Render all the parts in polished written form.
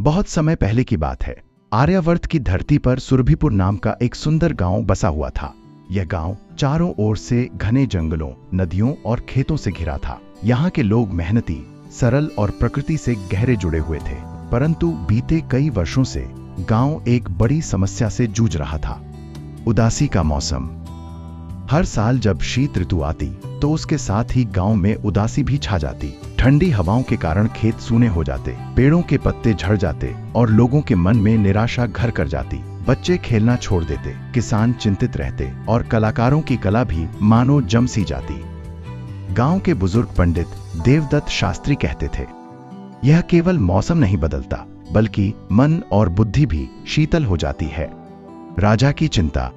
बहुत समय पहले की बात है। आर्यावर्त की धरती पर सुरभिपुर नाम का एक सुंदर गांव बसा हुआ था। यह गांव चारों ओर से घने जंगलों, नदियों और खेतों से घिरा था। यहाँ के लोग मेहनती, सरल और प्रकृति से गहरे जुड़े हुए थे। परंतु बीते कई वर्षों से गांव एक बड़ी समस्या से जूझ रहा था। उदासी का मौसम। हर साल जब शीत ऋतु आती तो उसके साथ ही गांव में उदासी भी छा जाती। ठंडी हवाओं के कारण खेत सूने हो जाते, पेड़ों के पत्ते झड़ जाते और लोगों के मन में निराशा घर कर जाती। बच्चे खेलना छोड़ देते, किसान चिंतित रहते और कलाकारों की कला भी मानो जम सी जाती। गांव के बुजुर्ग पंडित देवदत्त शास्त्री कहते थे, यह केवल मौसम नहीं बदलता, बल्कि मन और बुद्धि भी शीतल हो जाती है। राजा की चिंता।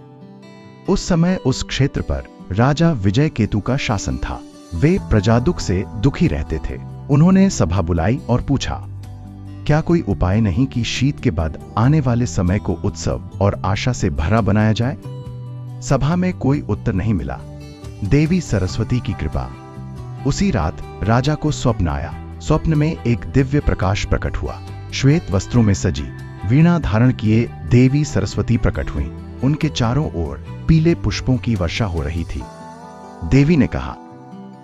उस समय उस क्षेत्र पर राजा विजय केतु का शासन था। वे प्रजादुख से दुखी रहते थे। उन्होंने सभा बुलाई और पूछा, क्या कोई उपाय नहीं कि शीत के बाद आने वाले समय को उत्सव और आशा से भरा बनाया जाए? सभा में कोई उत्तर नहीं मिला। देवी सरस्वती की कृपा। उसी रात राजा को स्वप्न आया। स्वप्न में एक दिव्य प्रकाश प्रकट हुआ। श्वेत वस्त्रों में सजी, वीणा धारण किए देवी सरस्वती प्रकट हुई। उनके चारों ओर पीले पुष्पों की वर्षा हो रही थी। देवी ने कहा,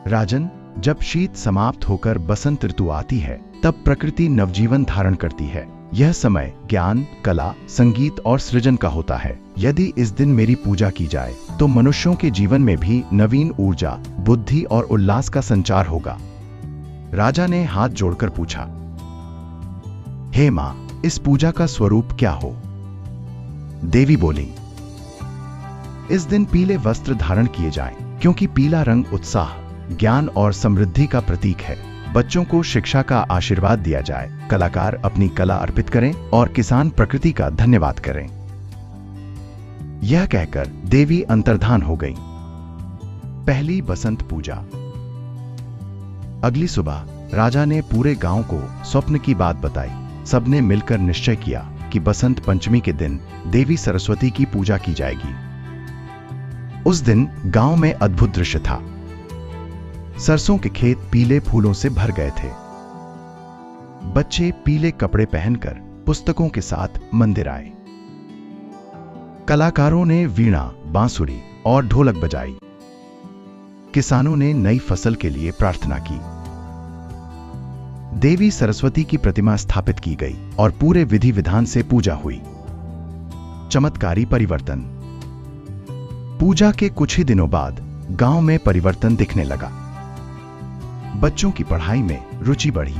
राजन, जब शीत समाप्त होकर बसंत ऋतु आती है तब प्रकृति नवजीवन धारण करती है। यह समय ज्ञान, कला, संगीत और सृजन का होता है। यदि इस दिन मेरी पूजा की जाए तो मनुष्यों के जीवन में भी नवीन ऊर्जा, बुद्धि और उल्लास का संचार होगा। राजा ने हाथ जोड़कर पूछा, हे मां, इस पूजा का स्वरूप क्या हो? देवी बोली, इस दिन पीले वस्त्र धारण किए जाएं, क्योंकि पीला रंग उत्साह, ज्ञान और समृद्धि का प्रतीक है। बच्चों को शिक्षा का आशीर्वाद दिया जाए, कलाकार अपनी कला अर्पित करें और किसान प्रकृति का धन्यवाद करें। यह कहकर देवी अंतर्धान हो गई। पहली बसंत पूजा। अगली सुबह राजा ने पूरे गांव को स्वप्न की बात बताई। सबने मिलकर निश्चय किया कि बसंत पंचमी के दिन देवी सरस्वती की पूजा की जाएगी। उस दिन गांव में अद्भुत दृश्य था। सरसों के खेत पीले फूलों से भर गए थे। बच्चे पीले कपड़े पहनकर पुस्तकों के साथ मंदिर आए। कलाकारों ने वीणा, बांसुरी और ढोलक बजाई। किसानों ने नई फसल के लिए प्रार्थना की। देवी सरस्वती की प्रतिमा स्थापित की गई और पूरे विधि विधान से पूजा हुई। चमत्कारी परिवर्तन। पूजा के कुछ ही दिनों बाद गांव में परिवर्तन दिखने लगा। बच्चों की पढ़ाई में रुचि बढ़ी,